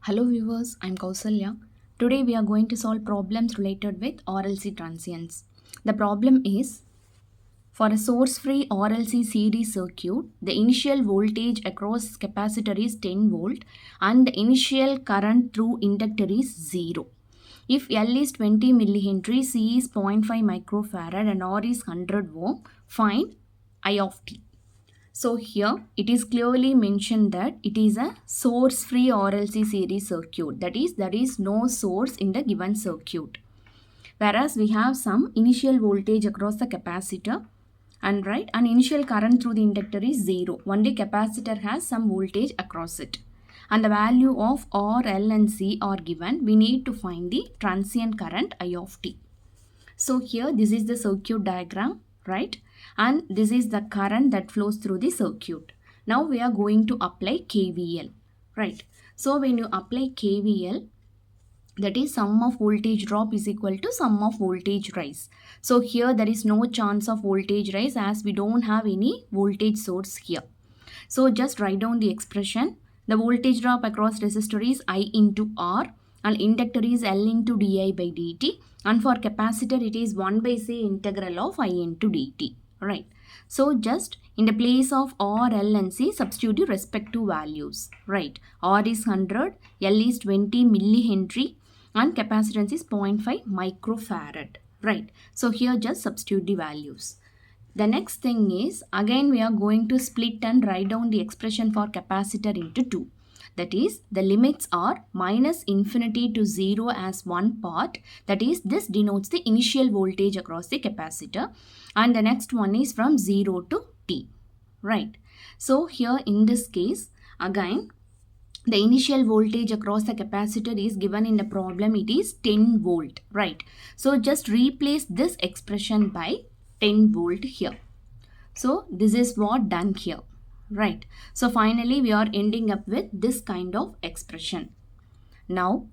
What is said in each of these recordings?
Hello viewers, I'm Kausalya. Today we are going to solve problems related with RLC transients. The problem is for a source-free RLC series circuit, the initial voltage across capacitor is 10 volt and the initial current through inductor is 0. If L is 20 millihenry, C is zero point 0.5 microfarad and R is 100 ohm, find I of t. So here it is clearly mentioned that it is a source free RLC series circuit. That is, there is no source in the given circuit. Whereas we have some initial voltage across the capacitor and an initial current through the inductor is 0. Only capacitor has some voltage across it. And the value of R, L and C are given. We need to find the transient current I of t. So here this is the circuit diagram, right? And this is the current that flows through the circuit. Now we are going to apply KVL, right? So when you apply KVL, that is sum of voltage drop is equal to sum of voltage rise. So here there is no chance of voltage rise as we don't have any voltage source here. So just write down the expression. The voltage drop across resistor is I into R and inductor is L into di by dt, and for capacitor it is 1 by c integral of I into dt, right? So just in the place of R, L and C, substitute the respective values, right? R is 100, L is 20 millihenry and capacitance is 0.5 microfarad, right? So here just substitute the values. The next thing is, again we are going to split and write down the expression for capacitor into 2. That is, the limits are minus infinity to 0 as one part. That is, this denotes the initial voltage across the capacitor. And the next one is from 0 to t. Right. So here in this case, again, the initial voltage across the capacitor is given in the problem. It is 10 volt. Right. So just replace this expression by 10 volt here. So this is what done here, right? So finally we are ending up with this kind of expression. Now,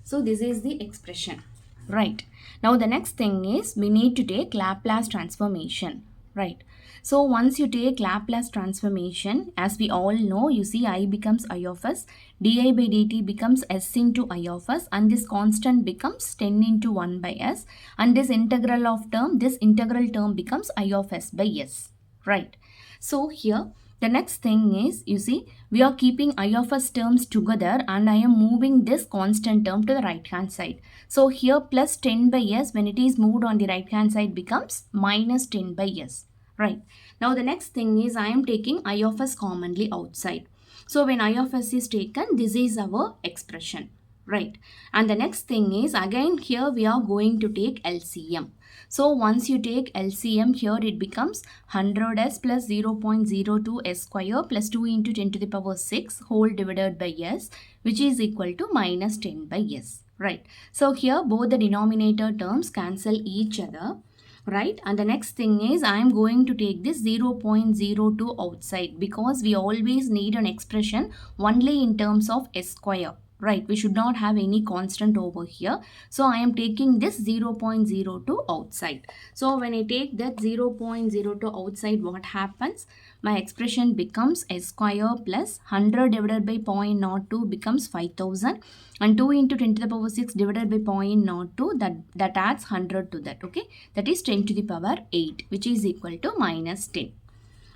so this is the expression, right? Now the next thing is we need to take Laplace transformation, right? So once you take Laplace transformation, as we all know, you see I becomes I of s, di by dt becomes s into I of s, and this constant becomes 10 into 1 by s, and this integral term becomes I of s by s, right? So here the next thing is, you see, we are keeping I of s terms together and I am moving this constant term to the right hand side. So here plus 10 by s, when it is moved on the right hand side, becomes minus 10 by s. Right. Now the next thing is I am taking I of s commonly outside. So when I of s is taken, this is our expression. Right. And the next thing is, again here we are going to take LCM. So once you take LCM here, it becomes 100s plus 0.02 s square plus 2 into 10 to the power 6 whole divided by s, which is equal to minus 10 by s. Right. So here both the denominator terms cancel each other. Right, and the next thing is I am going to take this 0.02 outside because we always need an expression only in terms of s square. Right, we should not have any constant over here. So I am taking this 0.02 outside. So when I take that 0.02 outside, what happens? My expression becomes s square plus 100 divided by 0.02 becomes 5000, and 2 into 10 to the power 6 divided by 0.02, that adds 100 to that, okay? That is 10 to the power 8, which is equal to minus 10.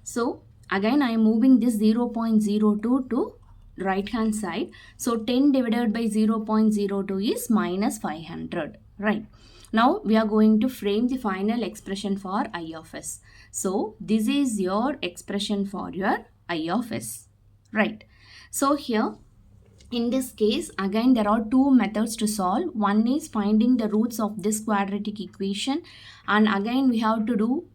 So again I am moving this 0.02 to right hand side. So 10 divided by 0.02 is minus 500, right? Now we are going to frame the final expression for I of s. So this is your expression for your I of s, right? So here in this case, again there are two methods to solve. One is finding the roots of this quadratic equation, and again we have to do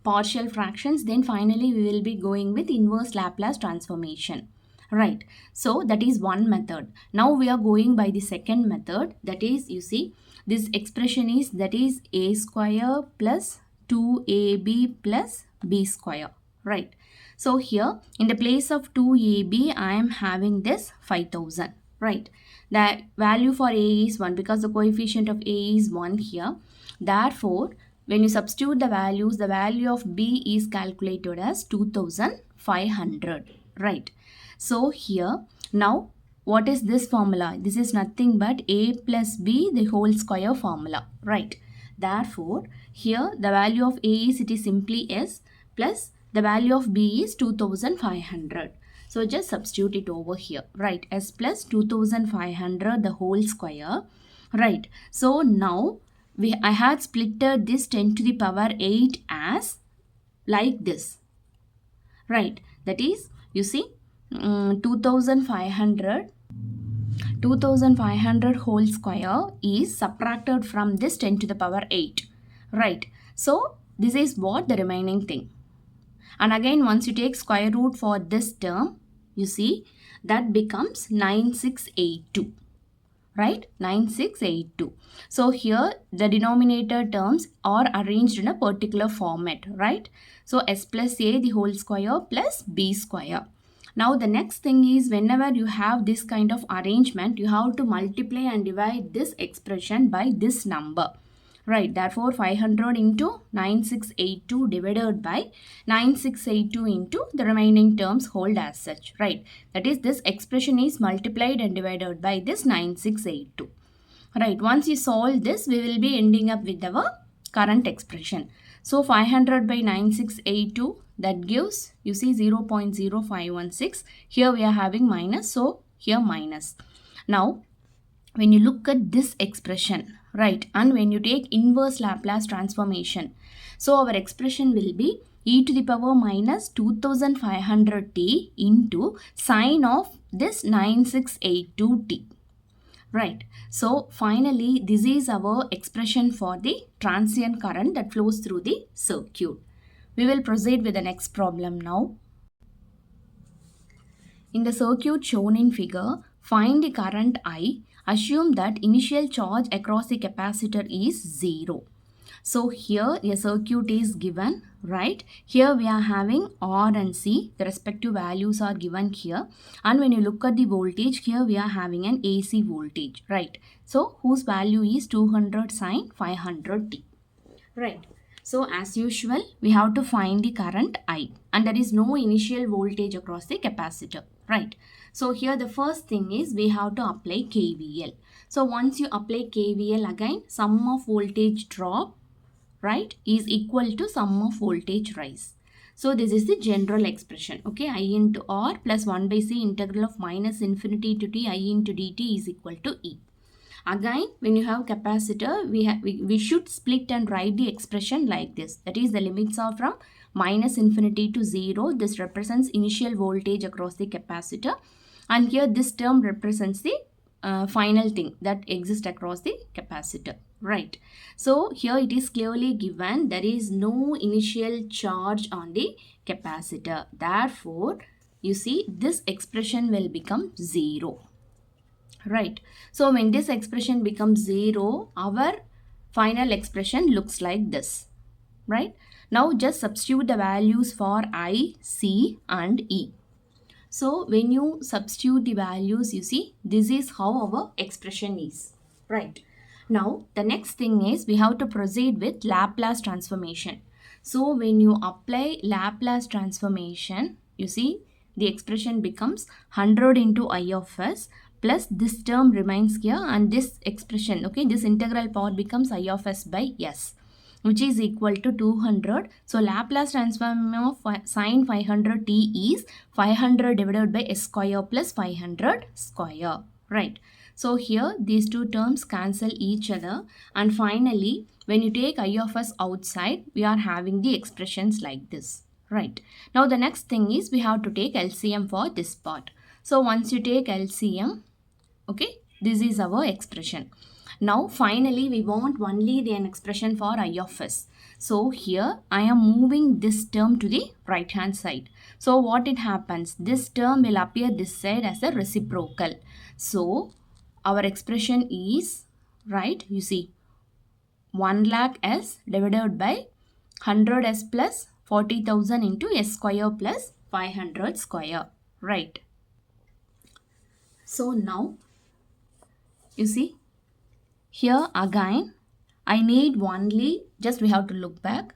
partial fractions. Then finally we will be going with inverse Laplace transformation. Right, so that is one method. Now we are going by the second method. That is, you see, this expression is, that is a square plus 2ab plus b square. Right, so here in the place of 2ab I am having this 5000. Right, the value for a is 1 because the coefficient of a is 1 here. Therefore when you substitute the values, the value of b is calculated as 2500. Right. So here now what is this formula? This is nothing but a plus b the whole square formula, right? Therefore, here the value of a is, it is simply s, plus the value of b is 2500. So just substitute it over here, right? S plus 2500 the whole square, right? So now I had splitted this 10 to the power 8 as like this, right? That is, you see, 2500 whole square is subtracted from this 10 to the power 8, right? So this is what the remaining thing. And again, once you take square root for this term, you see that becomes 9682, right? 9682. So here the denominator terms are arranged in a particular format, right? So s plus a the whole square plus b square. Now the next thing is, whenever you have this kind of arrangement, you have to multiply and divide this expression by this number, right? Therefore 500 into 9682 divided by 9682 into the remaining terms hold as such, right? That is, this expression is multiplied and divided by this 9682, right? Once you solve this, we will be ending up with our current expression. So 500 by 9682, that gives, you see, 0.0516. Here we are having minus, so here minus. Now when you look at this expression, right, and when you take inverse Laplace transformation, so our expression will be e to the power minus 2500t into sine of this 9682t, right? So finally this is our expression for the transient current that flows through the circuit. We will proceed with the next problem now. In the circuit shown in figure, find the current I. Assume that initial charge across the capacitor is 0. So here a circuit is given, right? Here we are having R and C. The respective values are given here. And when you look at the voltage, here we are having an AC voltage, right? So whose value is 200 sine 500t, right? So as usual, we have to find the current I, and there is no initial voltage across the capacitor, right? So here the first thing is we have to apply KVL. So once you apply KVL, again sum of voltage drop, right, is equal to sum of voltage rise. So this is the general expression, okay? I into R plus 1 by C integral of minus infinity to t I into dt is equal to E. Again, when you have capacitor, we should split and write the expression like this. That is, the limits are from minus infinity to 0. This represents initial voltage across the capacitor. And here this term represents the final thing that exists across the capacitor, right? So here it is clearly given there is no initial charge on the capacitor. Therefore, you see this expression will become 0. Right. So when this expression becomes 0, our final expression looks like this, right? Now just substitute the values for I, C and E. So when you substitute the values, you see, this is how our expression is, right? Now the next thing is we have to proceed with Laplace transformation. So when you apply Laplace transformation, you see, the expression becomes 100 into I of s plus this term remains here, and this expression, okay, this integral part becomes I of s by s, which is equal to 200. So Laplace transform of sine 500t is 500 divided by s square plus 500 square, right? So here these two terms cancel each other, and finally when you take I of s outside, we are having the expressions like this, right? Now the next thing is we have to take LCM for this part. So once you take LCM, okay, this is our expression. Now finally we want only the expression for I of s. So here I am moving this term to the right hand side. So what it happens, this term will appear this side as a reciprocal. So our expression is, right, you see, 1 lakh s divided by 100 s plus 40,000 into s square plus 500 square, right? So now you see, here again I need only, just we have to look back.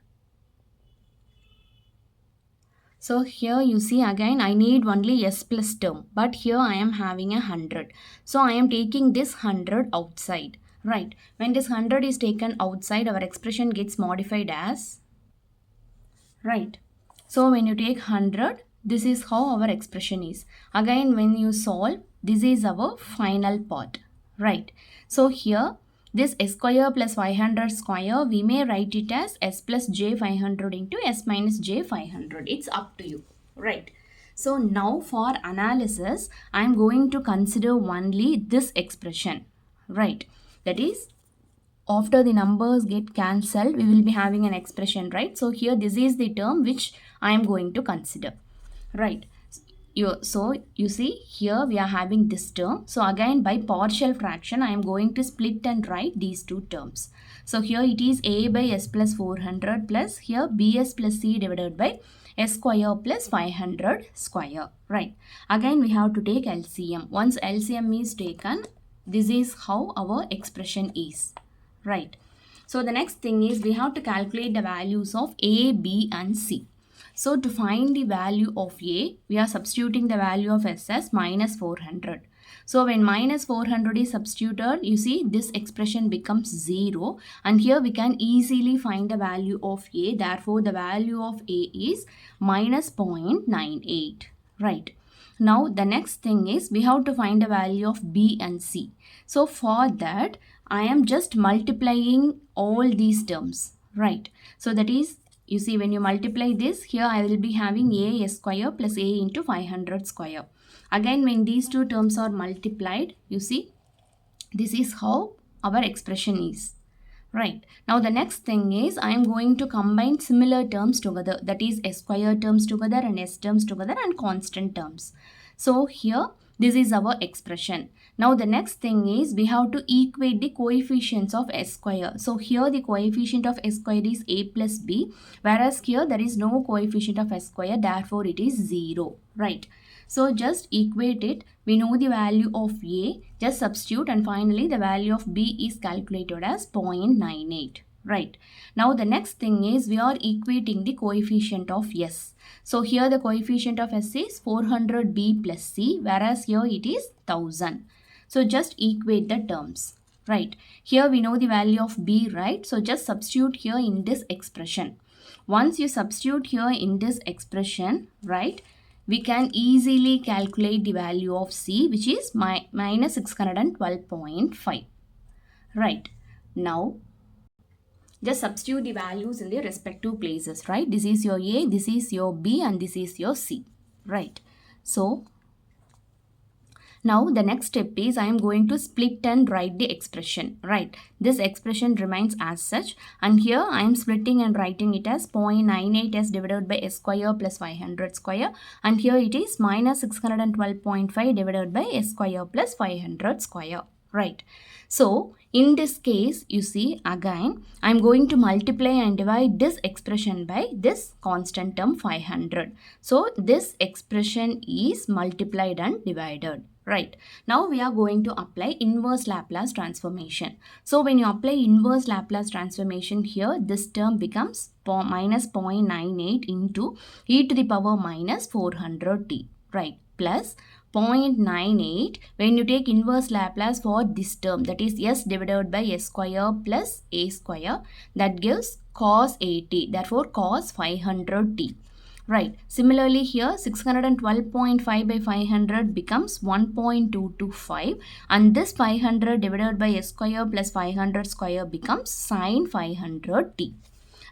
So here you see again I need only s plus term, but here I am having 100. So I am taking this 100 outside, right? When this 100 is taken outside, our expression gets modified as, right? So when you take 100, this is how our expression is. Again when you solve, this is our final part, right? So here this s square plus 500 square, we may write it as s plus j 500 into s minus j 500. It's up to you, right? So now for analysis, I am going to consider only this expression, right? That is, after the numbers get cancelled, we will be having an expression, right? So here this is the term which I am going to consider, right? So you see here we are having this term. So again by partial fraction I am going to split and write these two terms. So here it is a by s plus 400 plus here bs plus c divided by s square plus 500 square, right? Again we have to take LCM. Once LCM is taken, this is how our expression is, right? So the next thing is we have to calculate the values of a, b and c. So to find the value of a, we are substituting the value of s as minus 400. So when minus 400 is substituted, you see this expression becomes 0, and here we can easily find the value of a. Therefore the value of a is minus 0.98, right? Now the next thing is we have to find the value of b and c. So for that I am just multiplying all these terms, right? So that is, you see when you multiply this, here I will be having a s square plus a into 500 square. Again when these two terms are multiplied, you see this is how our expression is, right? Now the next thing is I am going to combine similar terms together, that is s square terms together and s terms together and constant terms. So here this is our expression. Now the next thing is we have to equate the coefficients of s square. So here the coefficient of s square is a plus b, whereas here there is no coefficient of s square, therefore it is 0, right? So just equate it. We know the value of a, just substitute, and finally the value of b is calculated as 0.98, right? Now the next thing is we are equating the coefficient of s. So here the coefficient of s is 400b plus c, whereas here it is 1000. So just equate the terms, right? Here we know the value of b, right? So just substitute here in this expression. Once you substitute here in this expression, right, we can easily calculate the value of c, which is minus 612.5, right? Now just substitute the values in their respective places, right? This is your a, this is your b, and this is your c, right? So now the next step is I am going to split and write the expression, right? This expression remains as such, and here I am splitting and writing it as 0.98 s divided by s square plus 500 square, and here it is minus 612.5 divided by s square plus 500 square, right? So in this case, you see again I am going to multiply and divide this expression by this constant term 500. So this expression is multiplied and divided, right? Now we are going to apply inverse Laplace transformation. So when you apply inverse Laplace transformation here, this term becomes minus 0.98 into e to the power minus 400t, right? Plus 0.98 when you take inverse Laplace for this term, that is s divided by s square plus a square, that gives cos 80, therefore cos 500t. Right. Similarly here 612.5 by 500 becomes 1.225, and this 500 divided by s square plus 500 square becomes sin 500t.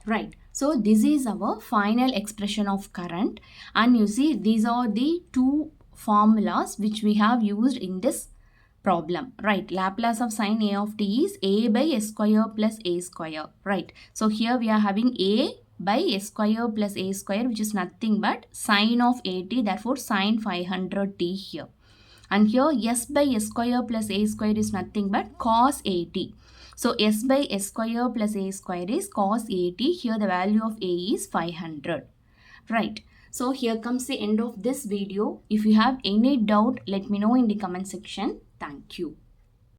Right. So this is our final expression of current, and you see these are the two formulas which we have used in this problem, right? Laplace of sin a of t is a by s square plus a square, right? So here we are having a by s square plus a square, which is nothing but sine of 80, therefore sine 500t here. And here s by s square plus a square is nothing but cos 80. So s by s square plus a square is cos 80. Here the value of a is 500. Right. So here comes the end of this video. If you have any doubt, let me know in the comment section. Thank you.